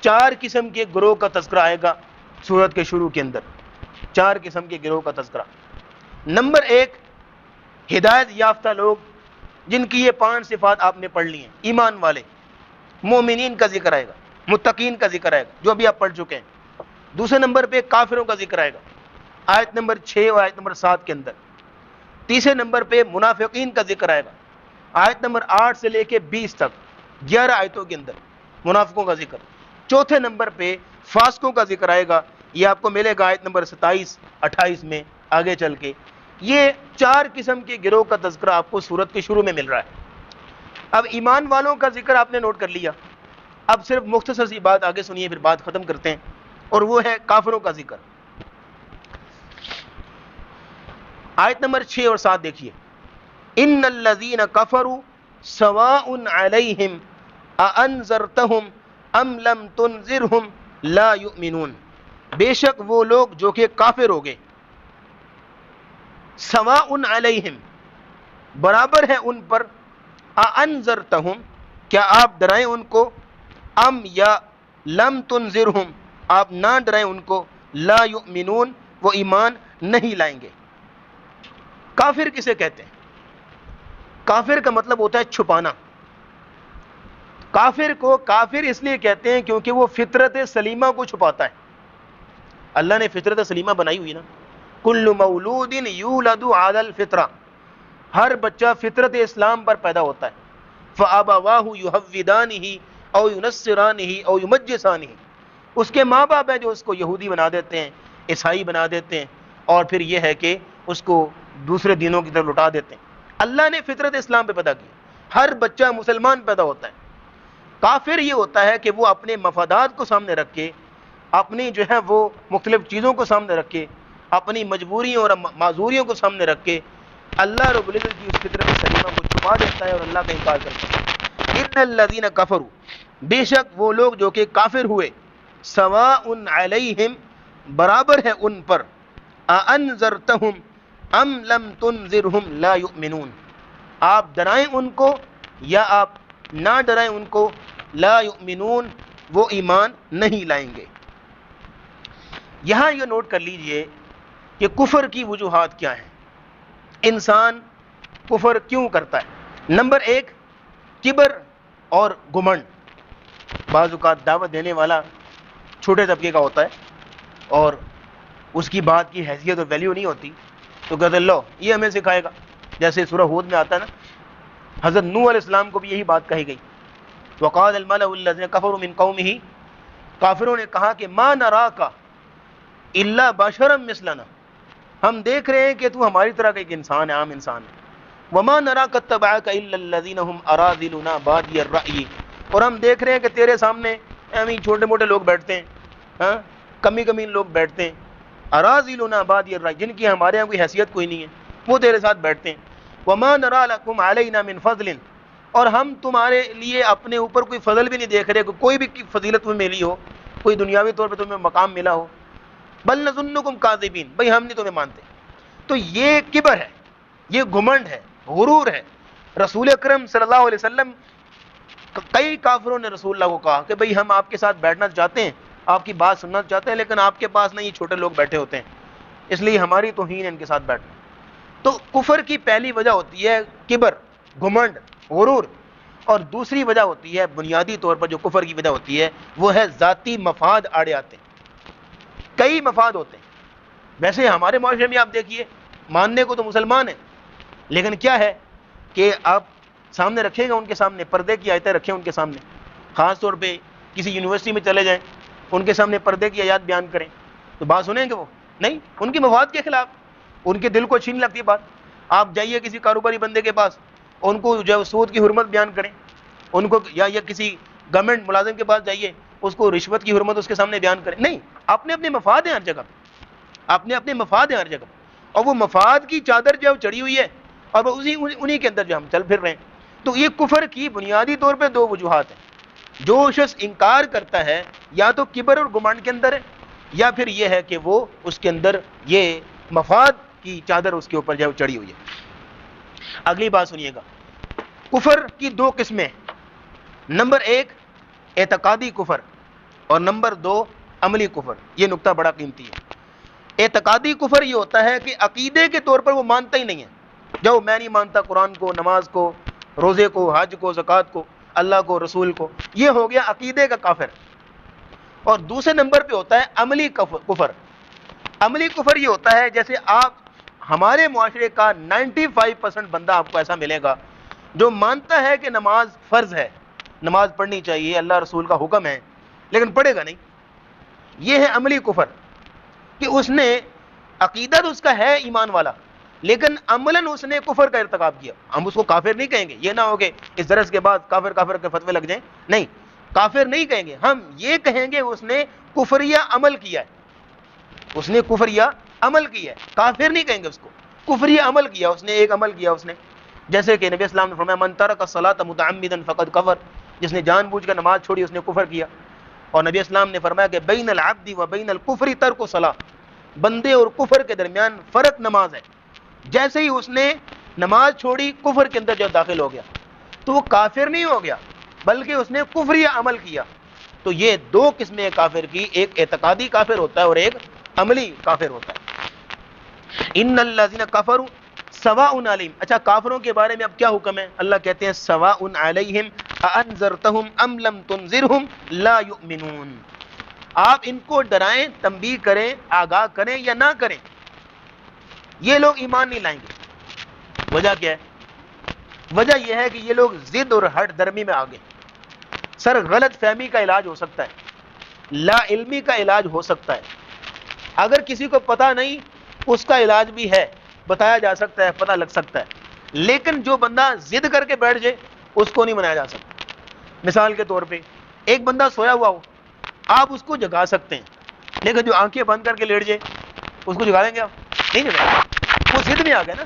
4 قسم کے گروہ کا تذکرہ آئے گا سورت کے شروع کے اندر، 4 قسم کے گروہ کا تذکرہ۔ نمبر 1، ہدایت یافتہ لوگ جن کی یہ 5 صفات آپ نے پڑھ لی ہیں، ایمان والے، مومنین کا ذکر آئے گا، متقین کا ذکر آئے گا جو ابھی آپ پڑھ چکے ہیں۔ دوسرے نمبر پہ کافروں کا ذکر آئے گا آیت نمبر 6 اور آیت نمبر 7 کے اندر۔ تیسرے نمبر پہ منافقین کا ذکر آئے گا آیت نمبر 8 سے لے کے 20 تک، 11 آیتوں کے اندر منافقوں کا ذکر۔ چوتھے نمبر پہ فاسقوں کا ذکر آئے گا، یہ آپ کو ملے گا آیت نمبر 27 28 میں آگے چل کے۔ یہ 4 قسم کے گروہ کا تذکرہ آپ کو سورت کے شروع میں مل رہا ہے۔ اب ایمان والوں کا ذکر آپ نے نوٹ کر لیا، اب صرف مختصر سی بات آگے سنیے پھر بات ختم کرتے ہیں، اور وہ ہے کافروں کا ذکر۔ آیت نمبر 6 اور 7 دیکھیے، ان الذین کفروا سواء علیہم اانذرتہم ام لم تنذرہم لا یؤمنون، بے شک وہ لوگ جو کہ کافر ہو گئے، سواء علیہم برابر ہے ان پر، اانذرتہم کیا آپ ڈرائیں ان کو، ام یا لم تنذرہم آپ نہ ڈرائیں ان کو، لا یؤمنون وہ ایمان نہیں لائیں گے۔ کافر کسے کہتے ہیں؟ کافر کا مطلب ہوتا ہے چھپانا۔ کافر کو کافر اس لیے کہتے ہیں کیونکہ وہ فطرت سلیمہ کو چھپاتا ہے۔ اللہ نے فطرت سلیمہ بنائی ہوئی نا، کل مولود یولد علی الفطرہ، ہر بچہ فطرت اسلام پر پیدا ہوتا ہے۔ فابواہ یہودانہ او ینصرانہ او یمجسانہ، اس کے ماں باپ ہیں جو اس کو یہودی بنا دیتے ہیں، عیسائی بنا دیتے ہیں، اور پھر یہ ہے کہ اس کو دوسرے دینوں کی طرف لٹا دیتے ہیں۔ اللہ نے فطرت اسلام پہ پیدا کیا، ہر بچہ مسلمان پیدا ہوتا ہے۔ کافر یہ ہوتا ہے کہ وہ اپنے مفادات کو سامنے رکھ کے، اپنی جو ہے وہ مختلف چیزوں کو سامنے رکھ کے، اپنی مجبوریوں اور معذوریوں کو سامنے رکھ کے اللہ رب العزت کی اس فطرت سلیمہ کو چھپا دیتا ہے اور اللہ کا انکار کرتا ہے۔ ان الذین کفروا، بے شک وہ لوگ جو کہ کافر ہوئے، سواء علیہم برابر ہے ان پر، اانذرتہم ام لم تنذرہم لا یؤمنون آپ ڈرائیں ان کو یا آپ نہ ڈرائیں ان کو، لا یؤمنون وہ ایمان نہیں لائیں گے۔ یہاں یہ نوٹ کر لیجئے کہ کفر کی وجوہات کیا ہیں، انسان کفر کیوں کرتا ہے۔ نمبر 1، کبر اور گھمنڈ۔ بعض اوقات دعوت دینے والا چھوٹے طبقے کا ہوتا ہے اور اس کی بات کی حیثیت اور ویلیو نہیں ہوتی، تو کہتے ہیں لو یہ ہمیں سکھائے گا، جیسے سورہ ہود میں آتا ہے نا، حضرت نوح علیہ السلام کو بھی یہی بات کہی گئی، وقال الملأ الذین کفروا من قومہ، کافروں نے کہا کہ ما نراک الا بشرا مثلنا، ہم دیکھ رہے ہیں کہ تو ہماری طرح کا ایک انسان ہے، عام انسان ہے، وما نراک اتبعک الا الذین هم اراذلنا بادی الرأی، اور ہم دیکھ رہے ہیں کہ تیرے سامنے ایویں چھوٹے موٹے لوگ بیٹھتے ہیں، ہاں کمی لوگ بیٹھتے ہیں، اراذلنا بادی الرأی جن کی ہمارے یہاں کوئی حیثیت کوئی نہیں ہے، وہ تیرے ساتھ بیٹھتے ہیں، وما نرى لكم علينا من فضل، اور ہم تمہارے لیے اپنے اوپر کوئی فضل بھی نہیں دیکھ رہے، کوئی بھی فضیلت تمہیں ملی ہو، کوئی دنیاوی طور پہ تمہیں مقام ملا ہو، بل نظنکم کاذبین، بھئی ہم نہیں تمہیں مانتے۔ تو یہ کبر ہے، یہ گھمنڈ ہے، غرور ہے۔ رسول اکرم صلی اللہ علیہ وسلم، کئی کافروں نے رسول اللہ کو کہا کہ بھئی ہم آپ کے ساتھ بیٹھنا چاہتے ہیں، آپ کی بات سننا چاہتے ہیں، لیکن آپ کے پاس نہیں، چھوٹے لوگ بیٹھے ہوتے ہیں، اس لیے ہماری توہین ہے ان کے ساتھ بیٹھنا۔ تو کفر کی پہلی وجہ ہوتی ہے کبر، گھمنڈ، غرور، اور دوسری وجہ ہوتی ہے بنیادی طور پر جو کفر کی وجہ ہوتی ہے وہ ہے ذاتی مفاد آڑے آتے ہیں۔ کئی مفاد ہوتے ہیں، ویسے ہمارے معاشرے میں آپ دیکھیے ماننے کو تو مسلمان ہیں، لیکن کیا ہے کہ آپ سامنے رکھیں گا، ان کے سامنے پردے کی آیتیں رکھیں ان کے سامنے، خاص طور پہ کسی یونیورسٹی میں چلے جائیں، ان کے سامنے پردے کی آیات بیان کریں تو بات سنیں گے وہ نہیں، ان کی مفاد کے خلاف، ان کے دل کو چھین لگتی بات۔ آپ جائیے کسی کاروباری بندے کے پاس، ان کو جو سود کی حرمت بیان کریں، ان کو یا کسی گورنمنٹ ملازم کے پاس جائیے، اس کو رشوت کی حرمت اس کے سامنے بیان کریں، نہیں، اپنے اپنے مفاد ہیں ہر جگہ پہ، اپنے اپنے مفاد ہیں ہر جگہ، اور وہ مفاد کی چادر جو چڑھی ہوئی ہے اور وہ انہی کے اندر جو ہم چل پھر رہے ہیں۔ تو یہ کفر کی بنیادی طور پہ 2 وجوہات ہیں۔ جو شخص انکار کرتا ہے یا تو کبر اور گمانڈ کے اندر ہے، یا پھر یہ ہے کہ وہ اس کے اندر یہ مفاد کی چادر اس کے اوپر جو چڑھی ہوئی ہے۔ اگلی بات سنیے گا، کفر کی دو قسمیں، نمبر ایک اعتقادی کفر اور نمبر دو عملی کفر۔ یہ نقطہ بڑا قیمتی ہے۔ اعتقادی کفر یہ ہوتا ہے کہ عقیدے کے طور پر وہ مانتا ہی نہیں ہے، جو میں نہیں مانتا قرآن کو، نماز کو، روزے کو، حج کو، زکوٰۃ کو، اللہ کو، رسول کو، یہ ہو گیا عقیدے کا کافر۔ اور دوسرے نمبر پہ ہوتا ہے عملی کفر۔ عملی کفر یہ ہوتا ہے جیسے آپ ہمارے معاشرے کا 95% بندہ آپ کو ایسا ملے گا جو مانتا ہے کہ نماز فرض ہے، نماز پڑھنی چاہیے، اللہ رسول کا حکم ہے، لیکن پڑھے گا نہیں۔ یہ ہے عملی کفر، کہ اس نے عقیدت اس کا ہے ایمان والا، لیکن عملاً اس نے کفر کا ارتکاب کیا۔ ہم اس کو کافر نہیں کہیں گے، یہ نہ ہوگے اس درس کے بعد کافر کے فتوے لگ جائیں، نہیں، کافر نہیں کہیں گے، ہم یہ کہیں گے اس نے کفریہ عمل کیا ہے، اس نے کفریہ عمل کیا ہے، کافر نہیں کہیں گے اس کو، کفریہ عمل کیا اس نے، ایک عمل کیا اس نے، جیسے کہ نبی اسلام نے فرمایا من ترک الصلاۃ متعمدا فقد کفر، جس نے جان بوجھ کر نماز چھوڑی اس نے کفر کیا۔ اور نبی اسلام نے فرمایا کہ بین العبد و بین الکفر ترک الصلاۃ، بندے اور کفر کے درمیان فرق نماز ہے۔ جیسے ہی اس نے نماز چھوڑی کفر کے اندر جب داخل ہو گیا تو وہ کافر نہیں ہو گیا بلکہ اس نے کفری عمل کیا۔ تو یہ دو قسمیں کافر کی، ایک اعتقادی کافر ہوتا ہے اور ایک عملی کافر ہوتا ہے۔ ان الذین کفروا سواء علیہم، اچھا کافروں کے بارے میں اب کیا حکم ہے؟ اللہ کہتے ہیں سواء علیہم اانذرتہم ام لم تنذرہم لا یؤمنون، آپ ان کو ڈرائیں، تنبیہ کریں، آگاہ کریں یا نہ کریں، یہ لوگ ایمان نہیں لائیں گے۔ وجہ کیا ہے؟ وجہ یہ ہے کہ یہ لوگ ضد اور ہٹ درمی میں آگے۔ سر غلط فہمی کا علاج ہو سکتا ہے، لا علمی کا علاج ہو سکتا ہے، اگر کسی کو پتہ نہیں اس کا علاج بھی ہے، بتایا جا سکتا ہے، پتہ لگ سکتا ہے، لیکن جو بندہ ضد کر کے بیٹھ جائے اس کو نہیں منایا جا سکتا۔ مثال کے طور پہ ایک بندہ سویا ہوا ہو، آپ اس کو جگا سکتے ہیں، لیکن جو آنکھیں بند کر کے لیٹ جائے اس کو جگا دیں گے؟ آپ نہیں جگائیں گے، وہ ضد میں آ گیا نا۔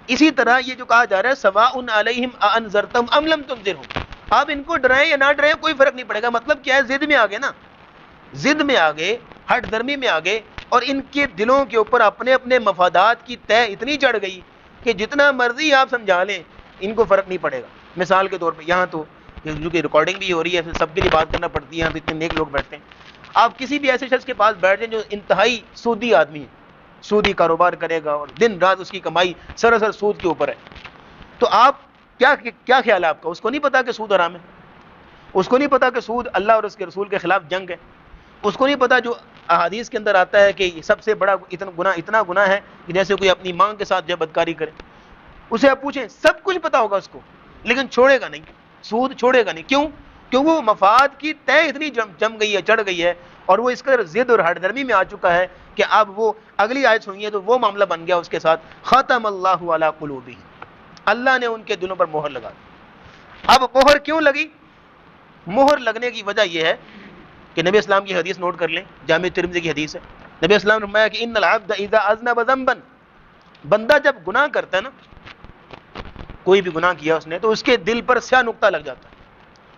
اسی طرح یہ جو کہا جا رہا ہے سواء علیہم اانذرتم ام لم تنذرہم، آپ ان کو ڈرائیں یا نہ ڈرائیں کوئی فرق نہیں پڑے گا۔ مطلب کیا ہے؟ ضد میں آگے نا، ضد میں آگے، ہٹ درمی میں آگے، اور ان کے دلوں کے اوپر اپنے اپنے مفادات کی طے اتنی چڑھ گئی کہ جتنا مرضی آپ سمجھا لیں ان کو فرق نہیں پڑے گا۔ مثال کے طور پہ یہاں تو جو کہ ریکارڈنگ بھی ہو رہی ہے، سب کے لیے بات کرنا پڑتی ہے، یہاں تو اتنے نیک لوگ بیٹھتے ہیں، آپ کسی بھی ایسے شخص کے پاس بیٹھ جائیں جو انتہائی سودی آدمی ہے، سودی کاروبار کرے گا اور دن رات اس کی کمائی سراسر سود کے اوپر ہے، تو آپ کیا خیال ہے آپ کا؟ اس کو نہیں پتا کہ سود حرام ہے، اس کو نہیں پتا کہ سود اللہ اور اس کے رسول کے خلاف جنگ ہے، اس کو نہیں پتا جو احادیث کے اندر آتا ہے کہ یہ سب سے بڑا اتنا گناہ ہے کہ جیسے کوئی اپنی ماں کے ساتھ جب بدکاری کرے۔ اسے آپ پوچھیں، سب کچھ پتا ہوگا اس کو، لیکن چھوڑے گا نہیں، سود چھوڑے گا نہیں۔ کیوں؟ کیوں وہ مفاد کی طے اتنی جم گئی ہے، چڑھ گئی ہے، اور وہ اس قدر ضد اور ہٹ درمی میں آ چکا ہے کہ اب وہ اگلی آیت سنیے تو وہ معاملہ بن گیا اس کے ساتھ، ختم اللہ علی قلوبہم، اللہ نے ان کے دلوں پر مہر لگا دی۔ اب مہر کیوں لگی؟ مہر لگنے کی وجہ یہ ہے کہ نبی اسلام کی حدیث نوٹ کر لیں، جامع ترمذی کی حدیث ہے، نبی اسلام نے فرمایا کہ ان العبد اذا اذنب ذنبا، بندہ جب گناہ کرتا ہے نا، کوئی بھی گناہ کیا اس نے، تو اس کے دل پر سیاہ نقطہ لگ جاتا ہے،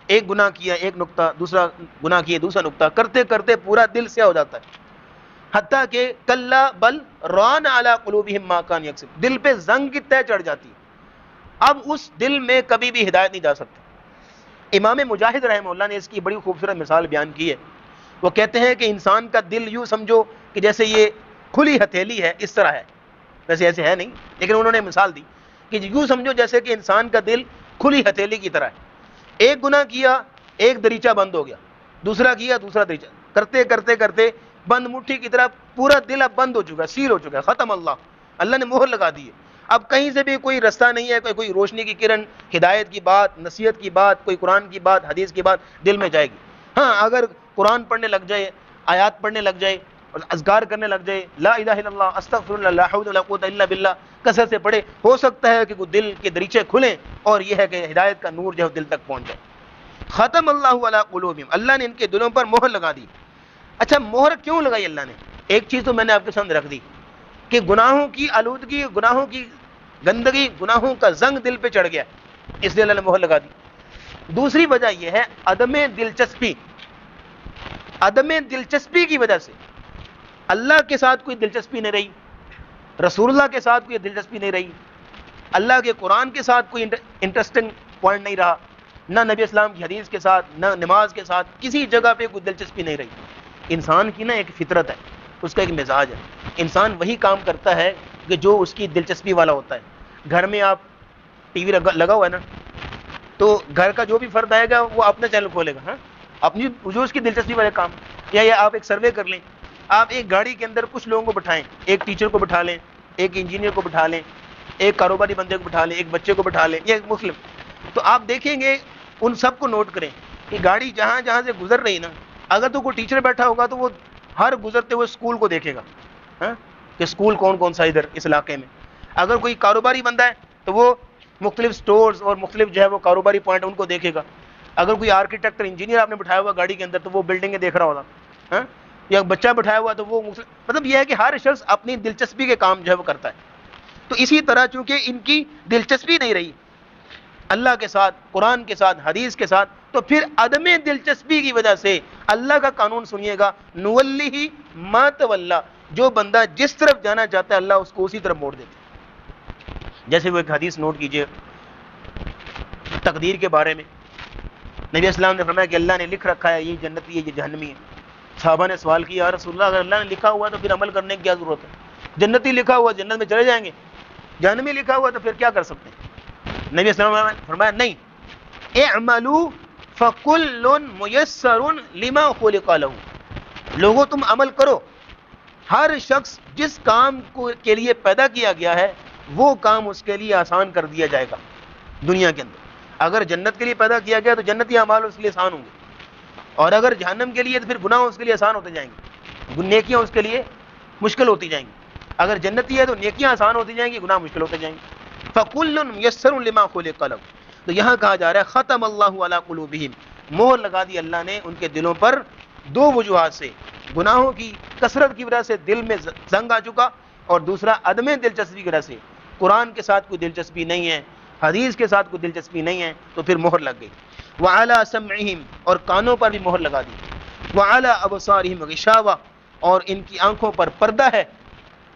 ایک گناہ کیا ایک نقطہ، دوسرا گناہ کیا دوسرا نقطہ، کرتے کرتے پورا دل سیاہ ہو جاتا ہے، حتیٰ کہ کلا بل ران علی قلوبہم ما کانوا یکسبون، دل پہ زنگ کی طے چڑھ جاتی ہے، اب اس دل میں کبھی بھی ہدایت نہیں جا سکتی۔ امام مجاہد رحمہ اللہ نے اس کی بڑی خوبصورت مثال بیان کی ہے، وہ کہتے ہیں کہ انسان کا دل یوں سمجھو کہ جیسے یہ کھلی ہتھیلی ہے، اس طرح ہے، ویسے ایسے ہے نہیں لیکن انہوں نے مثال دی کہ یوں سمجھو جیسے کہ انسان کا دل کھلی ہتھیلی کی طرح ہے، ایک گناہ کیا ایک دریچہ بند ہو گیا، دوسرا کیا دوسرا دریچہ، کرتے کرتے کرتے بند مٹھی کی طرح پورا دل اب بند ہو چکا، سیل ہو چکا ہے، ختم اللہ نے مہر لگا دی ہے، اب کہیں سے بھی کوئی رستہ نہیں ہے، کوئی روشنی کی کرن، ہدایت کی بات، نصیحت کی بات، کوئی قرآن کی بات، حدیث کی بات دل میں جائے گی۔ ہاں اگر قرآن پڑھنے لگ جائے، آیات پڑھنے لگ جائے اور اذکار کرنے لگ جائے، لا الہ الا اللہ، استغفر اللہ، لا حول ولا قوت الا باللہ کثرت سے پڑھے، ہو سکتا ہے کہ وہ دل کے دریچے کھلیں اور یہ ہے کہ ہدایت کا نور جو ہے دل تک پہنچ جائے۔ ختم اللہ علی قلوبہم، اللہ نے ان کے دلوں پر مہر لگا دی۔ اچھا مہر کیوں لگائی اللہ نے؟ ایک چیز تو میں نے آپ کے سامنے رکھ دی کہ گناہوں کی آلودگی، گناہوں کی گندگی، گناہوں کا زنگ دل پہ چڑھ گیا، اس لیے اللہ نے مہر لگا دی۔ دوسری وجہ یہ ہے عدم دلچسپی، عدم دلچسپی کی وجہ سے اللہ کے ساتھ کوئی دلچسپی نہیں رہی، رسول اللہ کے ساتھ کوئی دلچسپی نہیں رہی، اللہ کے قرآن کے ساتھ کوئی انٹرسٹنگ پوائنٹ نہیں رہا، نہ نبی اسلام کی حدیث کے ساتھ، نہ نماز کے ساتھ، کسی جگہ پہ کوئی دلچسپی نہیں رہی۔ انسان کی نا ایک فطرت ہے، اس کا ایک مزاج ہے، انسان وہی کام کرتا ہے کہ جو اس کی دلچسپی والا ہوتا ہے۔ گھر میں آپ ٹی وی لگا ہوا ہے نا، تو گھر کا جو بھی فرد آئے گا وہ اپنا چینل کھولے گا، ہاں اپنی جو اس کی دلچسپی والے کام۔ یا آپ ایک سروے کر لیں، آپ ایک گاڑی کے اندر کچھ لوگوں کو بٹھائیں، ایک ٹیچر کو بٹھا لیں، ایک انجینئر کو بٹھا لیں، ایک کاروباری بندے کو بٹھا لیں، ایک بچے کو بٹھا لیں، یا ایک مسلم، تو آپ دیکھیں گے ان سب کو نوٹ کریں کہ گاڑی جہاں جہاں سے گزر رہی نا، اگر تو کوئی ٹیچر بیٹھا ہوگا تو وہ ہر گزرتے ہوئے اسکول کو دیکھے گا، ہاں کہ اسکول کون کون سا ادھر اس علاقے میں۔ اگر کوئی کاروباری بندہ ہے تو وہ مختلف سٹورز اور مختلف جو ہے وہ کاروباری پوائنٹ ان کو دیکھے گا۔ اگر کوئی آرکیٹیکٹ اور انجینئر آپ نے بٹھایا ہوا گاڑی کے اندر تو وہ بلڈنگیں دیکھ رہا ہوگا، ہاں یا بچہ بٹھایا ہوا تو وہ مطلب یہ ہے کہ ہر شخص اپنی دلچسپی کے کام جو ہے وہ کرتا ہے۔ تو اسی طرح چونکہ ان کی دلچسپی نہیں رہی اللہ کے ساتھ، قرآن کے ساتھ، حدیث کے ساتھ، تو پھر عدم دلچسپی کی وجہ سے اللہ کا قانون سنیے گا، نولیہ ما تولی، جو بندہ جس طرف جانا چاہتا ہے اللہ اس کو اسی طرف موڑ دیتا ہے۔ جیسے وہ ایک حدیث نوٹ کیجئے تقدیر کے بارے میں، نبی اسلام نے فرمایا کہ اللہ نے لکھ رکھا ہے یہ جنتی ہے یہ جہنمی ہے۔ صحابہ نے سوال کیا، یا رسول اللہ اگر اللہ نے لکھا ہوا تو پھر عمل کرنے کی کیا ضرورت ہے؟ جنتی لکھا ہوا جنت میں چلے جائیں گے، جہنمی لکھا ہوا تو پھر کیا کر سکتے ہیں؟ نبی اسلام نے فرمایا نہیں، اعملوا فکل میسر لما خلق لہ، لوگوں تم عمل کرو، ہر شخص جس کام کے لیے پیدا کیا گیا ہے وہ کام اس کے لیے آسان کر دیا جائے گا دنیا کے اندر۔ اگر جنت کے لیے پیدا کیا گیا تو جنتی اعمال اس کے لیے آسان ہوں گے، اور اگر جہنم کے لیے تو پھر گناہ اس کے لیے آسان ہوتے جائیں گے، نیکیاں اس کے لیے مشکل ہوتی جائیں گی۔ اگر جنتی ہے تو نیکیاں آسان ہوتی جائیں گی، گناہ مشکل ہوتے جائیں گے۔ فَكُلٌّ مُيَسَّرٌ لِمَا خُلِقَ لَهُ، تو یہاں کہا جا رہا ہے ختم اللہ علی قلوبہم، مہر لگا دی اللہ نے ان کے دلوں پر دو وجوہات سے، گناہوں کی کثرت کی وجہ سے دل میں زنگ آ چکا، اور دوسرا عدم دلچسپی کی وجہ سے، قرآن کے ساتھ کوئی دلچسپی نہیں ہے، حدیث کے ساتھ کوئی دلچسپی نہیں ہے، تو پھر مہر لگ گئی۔ وعلی سمعہم، اور کانوں پر بھی مہر لگا دی، وعلی ابصارہم غشاوہ، اور ان کی آنکھوں پر پردہ ہے،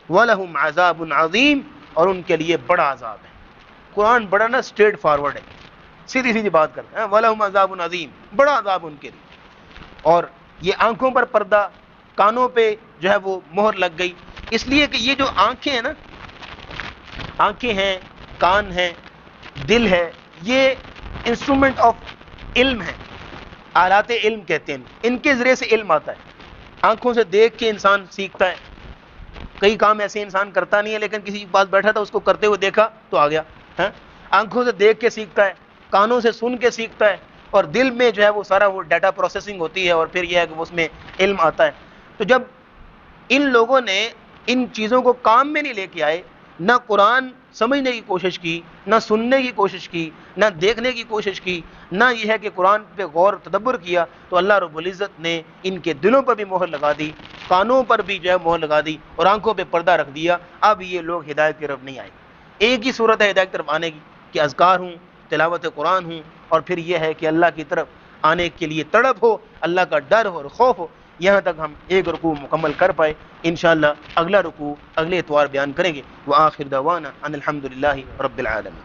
وَلَهُمْ عَذَابٌ عَظِيمٌ، اور ان کے لیے بڑا عذاب ہے۔ قرآن بڑا نا اسٹریٹ فارورڈ ہے، سیدھی سیدھی بات کرتا ہے، وَلَهُمْ عَذَابٌ عَظِيمٌ، بڑا عذاب ان کے لیے۔ اور یہ آنکھوں پر پردہ، کانوں پہ جو ہے وہ مہر لگ گئی، اس لیے کہ یہ جو آنکھیں ہیں نا، آنکھیں ہیں، کان ہیں، دل ہے، یہ انسٹرومنٹ آف علم ہے، آلات علم کہتے ہیں، ان کے ذریعے سے علم آتا ہے۔ آنکھوں سے دیکھ کے انسان سیکھتا ہے، کئی کام ایسے انسان کرتا نہیں ہے لیکن کسی کے پاس بیٹھا تھا اس کو کرتے ہوئے دیکھا تو آ گیا، ہاں؟ آنکھوں سے دیکھ کے سیکھتا ہے، کانوں سے سن کے سیکھتا ہے، اور دل میں جو ہے وہ سارا وہ ڈیٹا پروسیسنگ ہوتی ہے، اور پھر یہ ہے کہ اس میں علم آتا ہے۔ تو جب ان لوگوں نے ان چیزوں کو کام میں نہیں لے کے آئے، نہ قرآن سمجھنے کی کوشش کی، نہ سننے کی کوشش کی، نہ دیکھنے کی کوشش کی، نہ یہ ہے کہ قرآن پہ غور تدبر کیا، تو اللہ رب العزت نے ان کے دلوں پر بھی مہر لگا دی، کانوں پر بھی جو ہے مہر لگا دی، اور آنکھوں پہ پردہ رکھ دیا۔ اب یہ لوگ ہدایت کی طرف نہیں آئے۔ ایک ہی صورت ہے ہدایت کی طرف آنے کی کہ اذکار ہوں، تلاوت قرآن ہوں، اور پھر یہ ہے کہ اللہ کی طرف آنے کے لیے تڑپ ہو، اللہ کا ڈر ہو اور خوف ہو۔ یہاں تک ہم ایک رکوع مکمل کر پائے، انشاءاللہ اگلا رکوع اگلے اتوار بیان کریں گے۔ وآخر دعوانا ان الحمدللہ رب العالمین۔